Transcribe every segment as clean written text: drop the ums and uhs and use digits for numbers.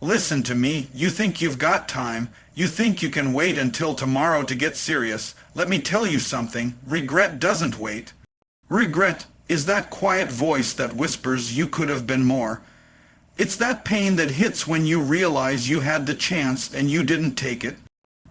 Listen to me. You think you've got time. You think you can wait until tomorrow to get serious. Let me tell you something. Regret doesn't wait. Regret is that quiet voice that whispers you could have been more. It's that pain that hits when you realize you had the chance and you didn't take it.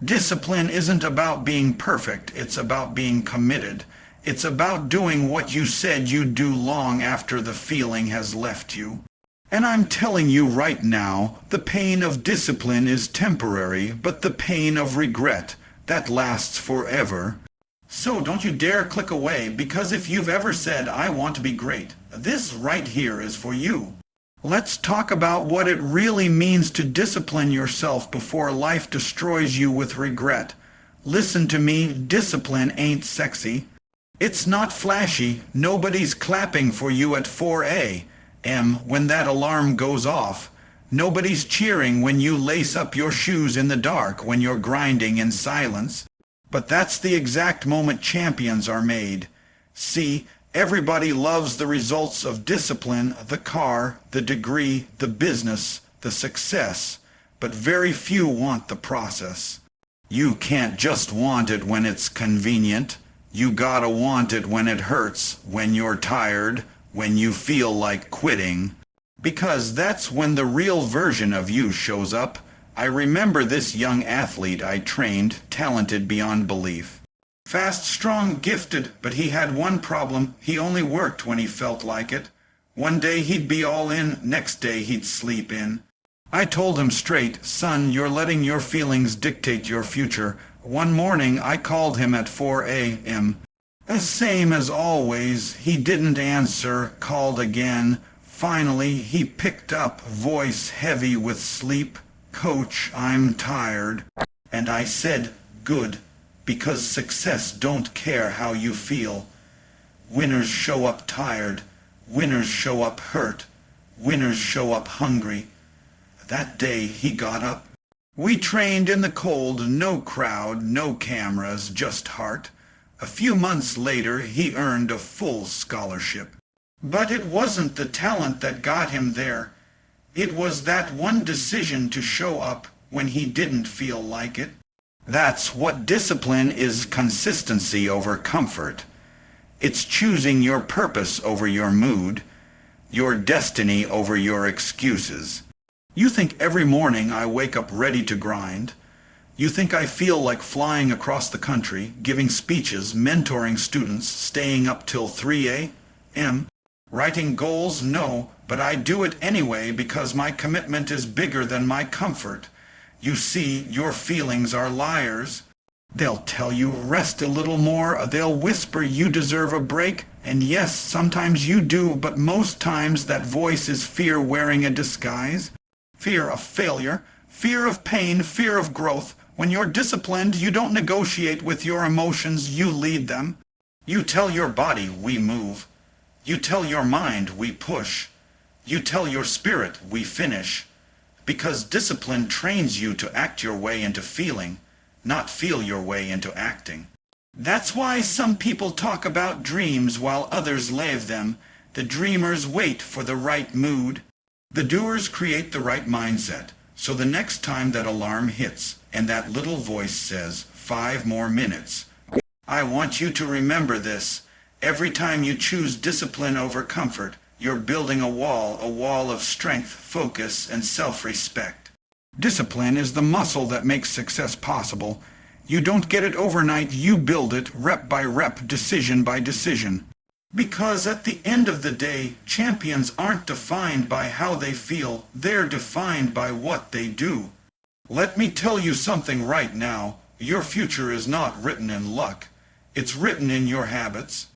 Discipline isn't about being perfect. It's about being committed. It's about doing what you said you'd do long after the feeling has left you. And I'm telling you right now, the pain of discipline is temporary, but the pain of regret, that lasts forever. So don't you dare click away, because if you've ever said, I want to be great, this right here is for you. Let's talk about what it really means to discipline yourself before life destroys you with regret. Listen to me, discipline ain't sexy. It's not flashy. Nobody's clapping for you at 4 a.m. when that alarm goes off. Nobody's cheering when you lace up your shoes in the dark when you're grinding in silence. But that's the exact moment champions are made. See, everybody loves the results of discipline, the car, the degree, the business, the success, but very few want the process. You can't just want it when it's convenient. You gotta want it when it hurts, when you're tired, when you feel like quitting. Because that's when the real version of you shows up. I remember this young athlete I trained, talented beyond belief. Fast, strong, gifted, but he had one problem. He only worked when he felt like it. One day he'd be all in, next day he'd sleep in. I told him straight, son, you're letting your feelings dictate your future. One morning I called him at 4 a.m. The same as always, he didn't answer, called again. Finally he picked up, voice heavy with sleep. Coach, I'm tired. And I said, good. Because success don't care how you feel. Winners show up tired. Winners show up hurt. Winners show up hungry. That day he got up. We trained in the cold, no crowd, no cameras, just heart. A few months later he earned a full scholarship. But it wasn't the talent that got him there. It was that one decision to show up when he didn't feel like it. That's what discipline is: consistency over comfort. It's choosing your purpose over your mood, your destiny over your excuses. You think every morning I wake up ready to grind? You think I feel like flying across the country, giving speeches, mentoring students, staying up till 3 a.m.? Writing goals? No, but I do it anyway because my commitment is bigger than my comfort. You see, your feelings are liars. They'll tell you, rest a little more. They'll whisper you deserve a break. And yes, sometimes you do, but most times that voice is fear wearing a disguise. Fear of failure, fear of pain, fear of growth. When you're disciplined, you don't negotiate with your emotions, you lead them. You tell your body, we move. You tell your mind, we push. You tell your spirit, we finish. Because discipline trains you to act your way into feeling, not feel your way into acting. That's why some people talk about dreams while others live them. The dreamers wait for the right mood. The doers create the right mindset. So the next time that alarm hits and that little voice says, 5 more minutes, I want you to remember this. Every time you choose discipline over comfort, you're building a wall of strength, focus, and self-respect. Discipline is the muscle that makes success possible. You don't get it overnight, you build it rep by rep, decision by decision. Because at the end of the day, champions aren't defined by how they feel, they're defined by what they do. Let me tell you something right now. Your future is not written in luck. It's written in your habits.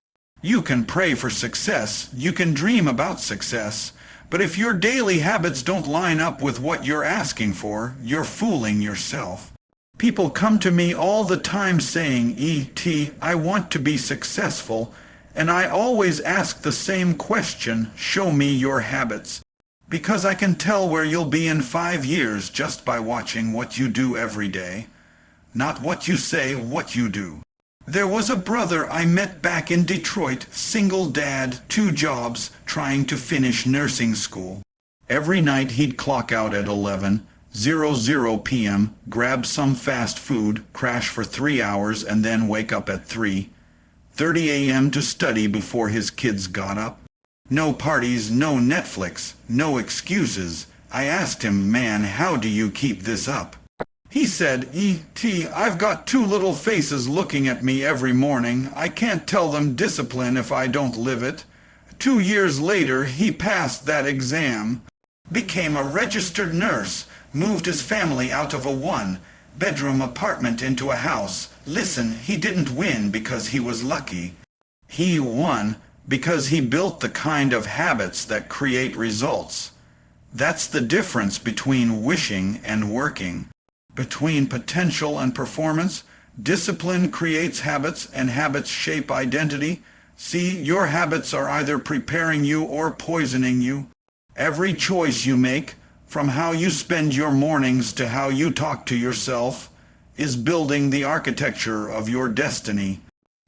You can pray for success, you can dream about success, but if your daily habits don't line up with what you're asking for, you're fooling yourself. People come to me all the time saying, E.T., I want to be successful, and I always ask the same question, show me your habits. Because I can tell where you'll be in 5 years just by watching what you do every day. Not what you say, what you do. There was a brother I met back in Detroit, single dad, 2 jobs, trying to finish nursing school. Every night he'd clock out at 11:00 p.m., grab some fast food, crash for 3 hours, and then wake up at 3:30 a.m. to study before his kids got up. No parties, no Netflix, no excuses. I asked him, "Man, how do you keep this up?" He said, "E.T., I've got two little faces looking at me every morning. I can't tell them discipline if I don't live it." 2 years later, he passed that exam, became a registered nurse, moved his family out of a one-bedroom apartment into a house. Listen, he didn't win because he was lucky. He won because he built the kind of habits that create results. That's the difference between wishing and working. Between potential and performance, discipline creates habits and habits shape identity. See, your habits are either preparing you or poisoning you. Every choice you make, from how you spend your mornings to how you talk to yourself, is building the architecture of your destiny.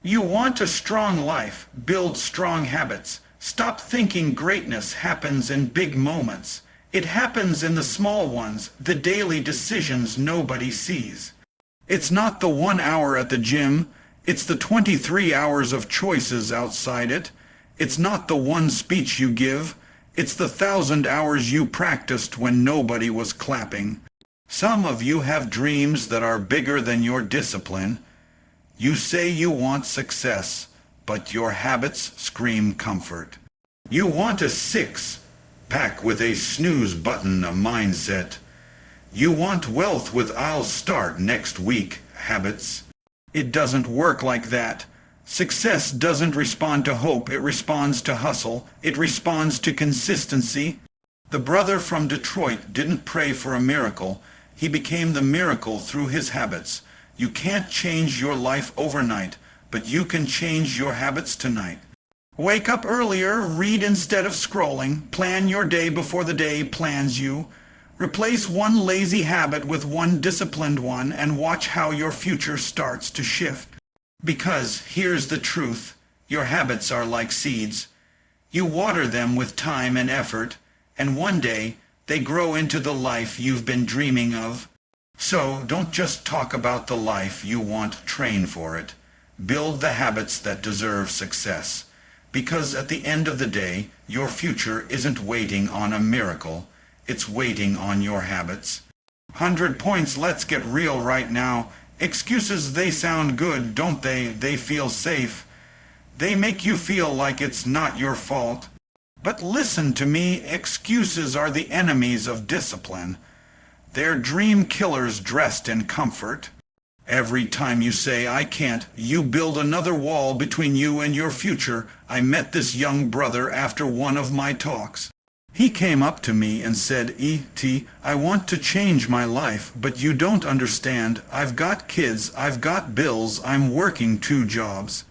You want a strong life, build strong habits. Stop thinking greatness happens in big moments. It happens in the small ones, the daily decisions nobody sees. It's not the 1 hour at the gym, it's the 23 hours of choices outside it. It's not the one speech you give, it's the 1,000 hours you practiced when nobody was clapping. Some of you have dreams that are bigger than your discipline. You say you want success, but your habits scream comfort. You want a six-pack with a snooze button, a mindset. You want wealth with "I'll start next week" habits. It doesn't work like that. Success doesn't respond to hope, it responds to hustle, it responds to consistency. The brother from Detroit didn't pray for a miracle, he became the miracle through his habits. You can't change your life overnight, but you can change your habits tonight. Wake up earlier, read instead of scrolling, plan your day before the day plans you. Replace one lazy habit with one disciplined one and watch how your future starts to shift. Because here's the truth, your habits are like seeds. You water them with time and effort, and one day they grow into the life you've been dreaming of. So don't just talk about the life you want, train for it. Build the habits that deserve success. Because at the end of the day, your future isn't waiting on a miracle, it's waiting on your habits. 100 points, let's get real right now. Excuses, they sound good, don't they? They feel safe. They make you feel like it's not your fault. But listen to me, excuses are the enemies of discipline. They're dream killers dressed in comfort. Every time you say, "I can't," you build another wall between you and your future. I met this young brother after one of my talks. He came up to me and said, "E.T., I want to change my life, but you don't understand. I've got kids, I've got bills, I'm working 2 jobs.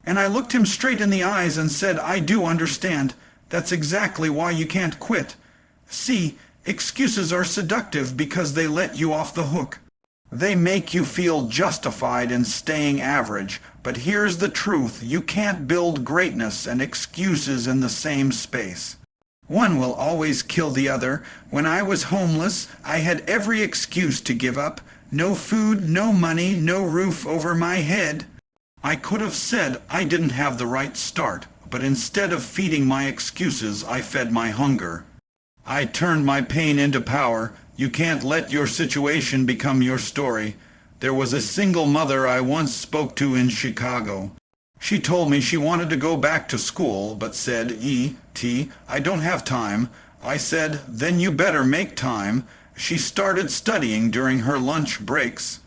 And I looked him straight in the eyes and said, "I do understand. That's exactly why you can't quit." See, excuses are seductive because they let you off the hook. They make you feel justified in staying average. But here's the truth, you can't build greatness and excuses in the same space. One will always kill the other. When I was homeless, I had every excuse to give up. No food, no money, no roof over my head. I could have said I didn't have the right start, but instead of feeding my excuses, I fed my hunger. I turned my pain into power. You can't let your situation become your story. There was a single mother I once spoke to in Chicago. She told me she wanted to go back to school, but said, "E.T., I don't have time." I said, "Then you better make time." She started studying during her lunch breaks.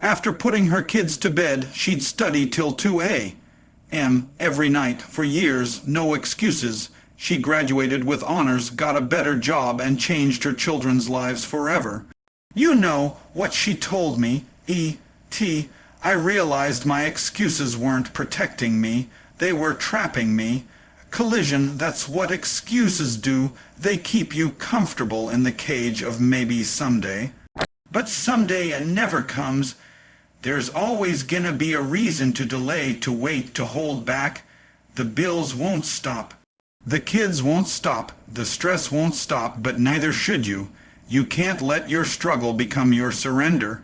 After putting her kids to bed, she'd study till 2 a.m. every night for years, no excuses. She graduated with honors, got a better job, and changed her children's lives forever. You know what she told me, E.T., I realized my excuses weren't protecting me, they were trapping me. Collision, that's what excuses do. They keep you comfortable in the cage of maybe someday. But someday never comes. There's always gonna be a reason to delay, to wait, to hold back. The bills won't stop. The kids won't stop, the stress won't stop, but neither should you. You can't let your struggle become your surrender.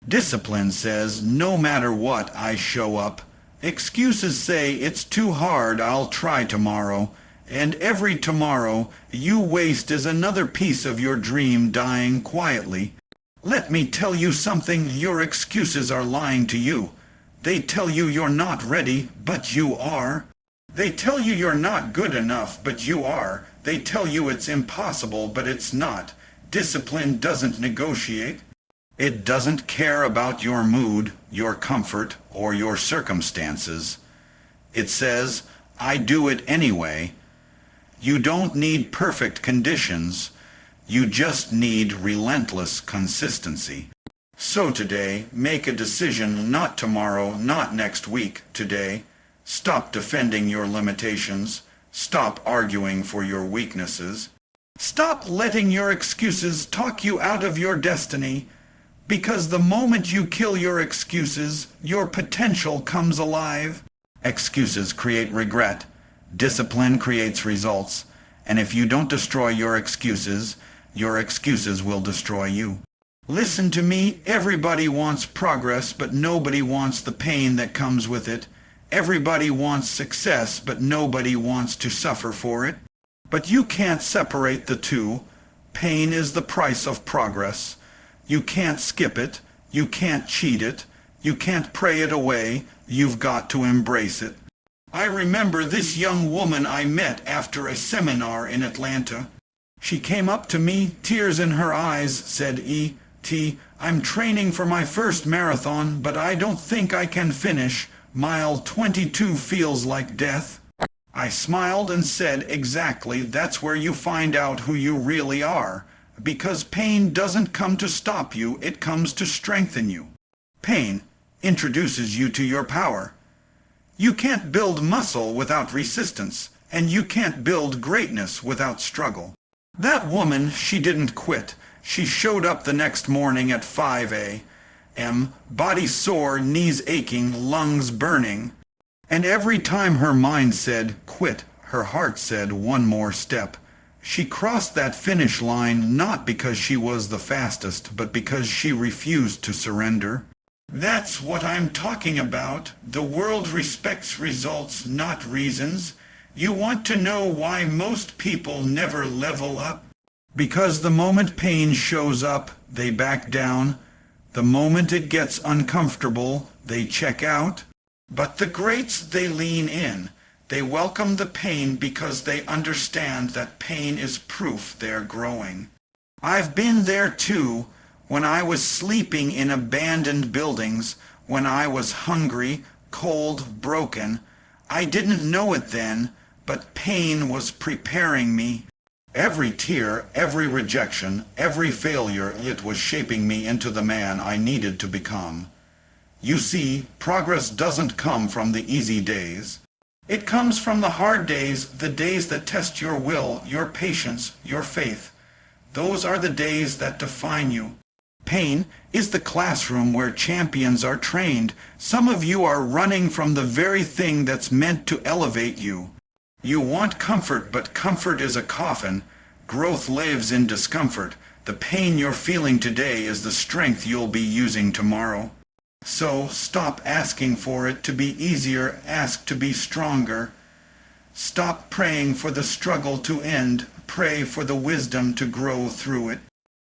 Discipline says, no matter what, I show up. Excuses say, it's too hard, I'll try tomorrow. And every tomorrow you waste is another piece of your dream dying quietly. Let me tell you something, your excuses are lying to you. They tell you you're not ready, but you are. They tell you you're not good enough, but you are. They tell you it's impossible, but it's not. Discipline doesn't negotiate. It doesn't care about your mood, your comfort, or your circumstances. It says, I do it anyway. You don't need perfect conditions. You just need relentless consistency. So today, make a decision, not tomorrow, not next week, today. Stop defending your limitations. Stop arguing for your weaknesses. Stop letting your excuses talk you out of your destiny. Because the moment you kill your excuses, your potential comes alive. Excuses create regret. Discipline creates results. And if you don't destroy your excuses will destroy you. Listen to me, everybody wants progress, but nobody wants the pain that comes with it. Everybody wants success, but nobody wants to suffer for it. But you can't separate the two. Pain is the price of progress. You can't skip it. You can't cheat it. You can't pray it away. You've got to embrace it. I remember this young woman I met after a seminar in Atlanta. She came up to me, tears in her eyes, said, E.T., I'm training for my first marathon, but I don't think I can finish. Mile 22 feels like death. I smiled and said, exactly, that's where you find out who you really are. Because pain doesn't come to stop you, it comes to strengthen you. Pain introduces you to your power. You can't build muscle without resistance, and you can't build greatness without struggle. That woman, she didn't quit. She showed up the next morning at 5 a.m., body sore, knees aching, lungs burning. And every time her mind said, quit, her heart said, one more step. She crossed that finish line not because she was the fastest, but because she refused to surrender. That's what I'm talking about. The world respects results, not reasons. You want to know why most people never level up? Because the moment pain shows up, they back down. The moment it gets uncomfortable, they check out. But the greats, they lean in. They welcome the pain because they understand that pain is proof they're growing. I've been there too. When I was sleeping in abandoned buildings, when I was hungry, cold, broken, I didn't know it then, but pain was preparing me. Every tear, every rejection, every failure, it was shaping me into the man I needed to become. You see, progress doesn't come from the easy days. It comes from the hard days, the days that test your will, your patience, your faith. Those are the days that define you. Pain is the classroom where champions are trained. Some of you are running from the very thing that's meant to elevate you. You want comfort, but comfort is a coffin. Growth lives in discomfort. The pain you're feeling today is the strength you'll be using tomorrow. So stop asking for it to be easier, ask to be stronger. Stop praying for the struggle to end, pray for the wisdom to grow through it.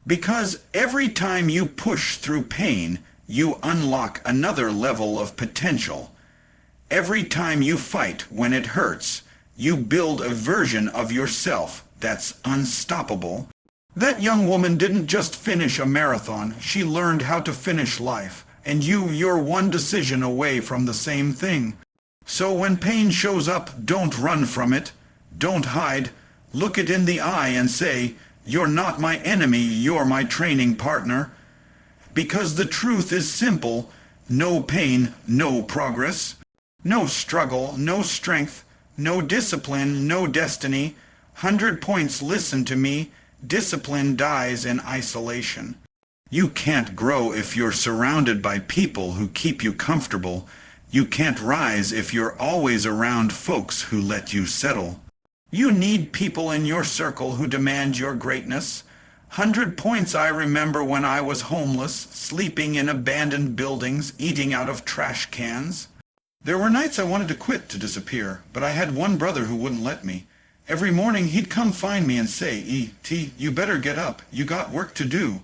Because every time you push through pain, you unlock another level of potential. Every time you fight when it hurts, you build a version of yourself that's unstoppable. That young woman didn't just finish a marathon, she learned how to finish life. And you're one decision away from the same thing. So when pain shows up, don't run from it. Don't hide. Look it in the eye and say, you're not my enemy, you're my training partner. Because the truth is simple. No pain, no progress. No struggle, no strength. No discipline, no destiny. 100 points, listen to me. Discipline dies in isolation. You can't grow if you're surrounded by people who keep you comfortable. You can't rise if you're always around folks who let you settle. You need people in your circle who demand your greatness. 100 points I remember when I was homeless, sleeping in abandoned buildings, eating out of trash cans. There were nights I wanted to quit, to disappear, but I had one brother who wouldn't let me. Every morning he'd come find me and say, "E.T., you better get up. You got work to do."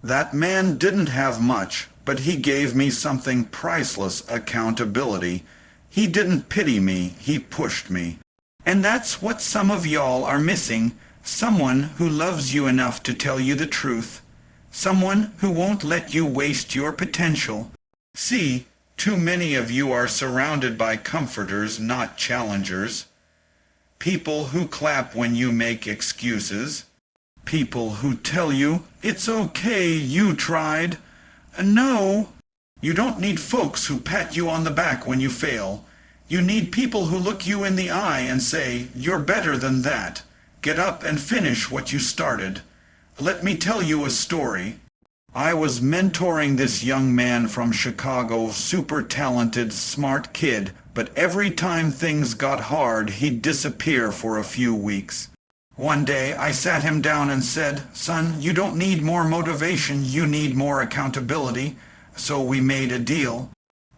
That man didn't have much, but he gave me something priceless: accountability. He didn't pity me, he pushed me. And that's what some of y'all are missing: someone who loves you enough to tell you the truth. Someone who won't let you waste your potential. See, too many of you are surrounded by comforters, not challengers. People who clap when you make excuses. People who tell you, "It's okay, you tried." No, you don't need folks who pat you on the back when you fail. You need people who look you in the eye and say, "You're better than that. Get up and finish what you started." Let me tell you a story. I was mentoring this young man from Chicago, super talented, smart kid, but every time things got hard, he'd disappear for a few weeks. One day I sat him down and said, "Son, you don't need more motivation, you need more accountability." So we made a deal.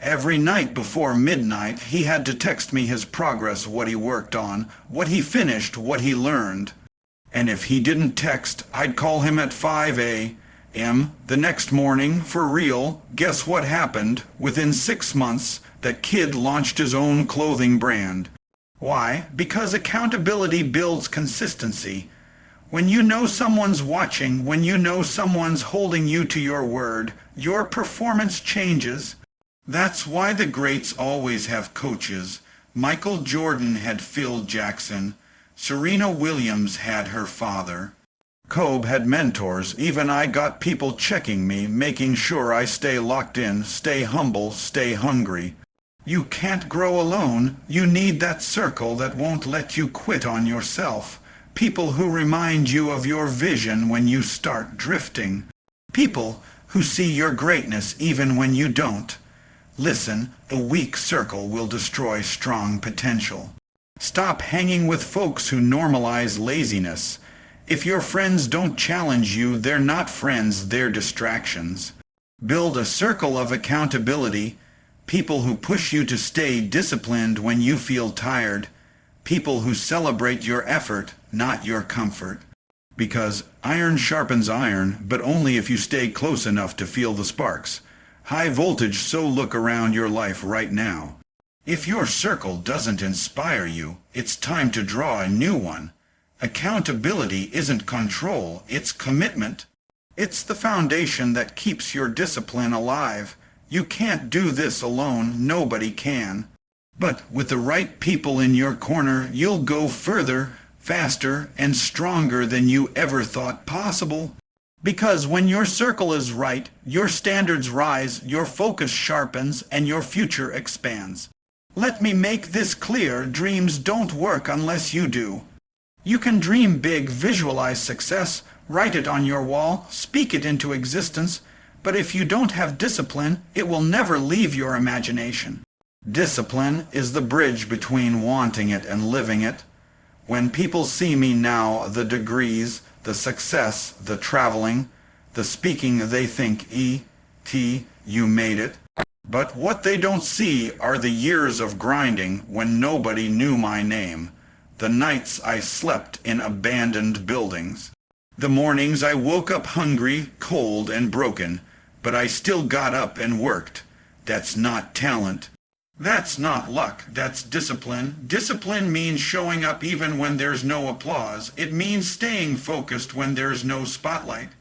Every night before midnight, he had to text me his progress, what he worked on, what he finished, what he learned. And if he didn't text, I'd call him at 5 a.m. the next morning for real. Guess what happened? Within 6 months, that kid launched his own clothing brand. Why? Because accountability builds consistency. When you know someone's watching, when you know someone's holding you to your word, your performance changes. That's why the greats always have coaches. Michael Jordan had Phil Jackson. Serena Williams had her father. Kobe had mentors. Even I got people checking me, making sure I stay locked in, stay humble, stay hungry. You can't grow alone. You need that circle that won't let you quit on yourself. People who remind you of your vision when you start drifting. People who see your greatness even when you don't. Listen, a weak circle will destroy strong potential. Stop hanging with folks who normalize laziness. If your friends don't challenge you, they're not friends, they're distractions. Build a circle of accountability. People who push you to stay disciplined when you feel tired. People who celebrate your effort, not your comfort. Because iron sharpens iron, but only if you stay close enough to feel the sparks. High voltage, so look around your life right now. If your circle doesn't inspire you, it's time to draw a new one. Accountability isn't control, it's commitment. It's the foundation that keeps your discipline alive. You can't do this alone, nobody can. But with the right people in your corner, you'll go further, faster, and stronger than you ever thought possible. Because when your circle is right, your standards rise, your focus sharpens, and your future expands. Let me make this clear: dreams don't work unless you do. You can dream big, visualize success, write it on your wall, speak it into existence, but if you don't have discipline, it will never leave your imagination. Discipline is the bridge between wanting it and living it. When people see me now, the degrees, the success, the traveling, the speaking, they think, "E.T., you made it." But what they don't see are the years of grinding when nobody knew my name, the nights I slept in abandoned buildings, the mornings I woke up hungry, cold, and broken, but I still got up and worked. That's not talent. That's not luck, that's discipline. Discipline means showing up even when there's no applause. It means staying focused when there's no spotlight.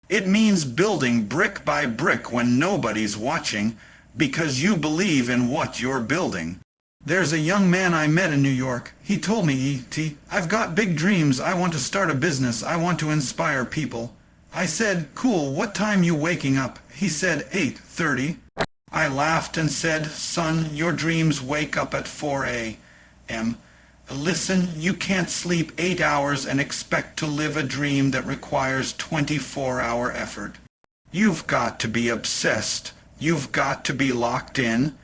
It means building brick by brick when nobody's watching, because you believe in what you're building. There's a young man I met in New York. He told me, "E.T., I've got big dreams. I want to start a business. I want to inspire people." I said, "Cool, what time you waking up?" He said, 8:30. I laughed and said, "Son, your dreams wake up at 4 a.m. Listen, you can't sleep 8 hours and expect to live a dream that requires 24-hour effort. You've got to be obsessed. You've got to be locked in.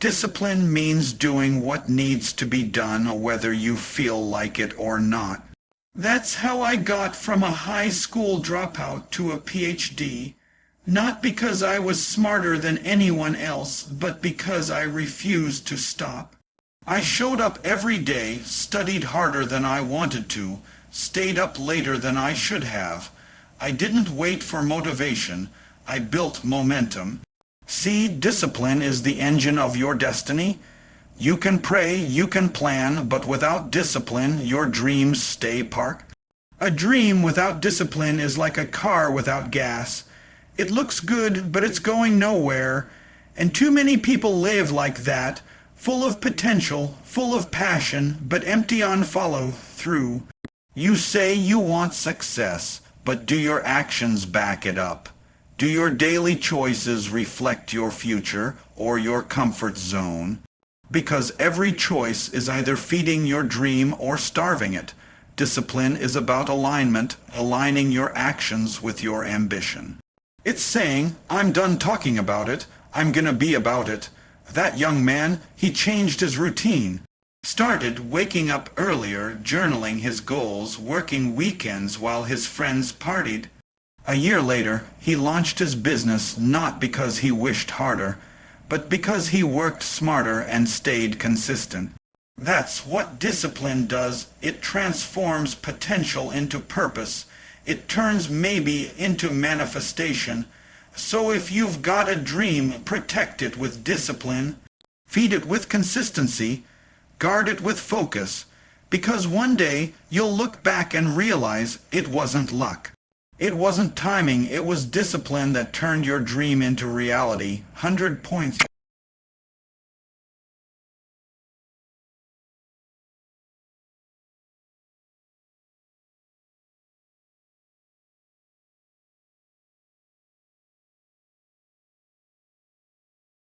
Discipline means doing what needs to be done whether you feel like it or not. That's how I got from a high school dropout to a PhD. Not because I was smarter than anyone else, but because I refused to stop. I showed up every day, studied harder than I wanted to, stayed up later than I should have. I didn't wait for motivation. I built momentum. See, discipline is the engine of your destiny. You can pray, you can plan, but without discipline, your dreams stay parked. A dream without discipline is like a car without gas. It looks good, but it's going nowhere. And too many people live like that, full of potential, full of passion, but empty on follow-through. You say you want success, but do your actions back it up? Do your daily choices reflect your future or your comfort zone? Because every choice is either feeding your dream or starving it. Discipline is about alignment, aligning your actions with your ambition. It's saying, I'm done talking about it, I'm gonna be about it. That young man, he changed his routine. Started waking up earlier, journaling his goals, working weekends while his friends partied. A year later, he launched his business not because he wished harder, but because he worked smarter and stayed consistent. That's what discipline does. It transforms potential into purpose. It turns maybe into manifestation. So if you've got a dream, protect it with discipline. Feed it with consistency. Guard it with focus. Because one day you'll look back and realize it wasn't luck. It wasn't timing, it was discipline that turned your dream into reality. 100 points.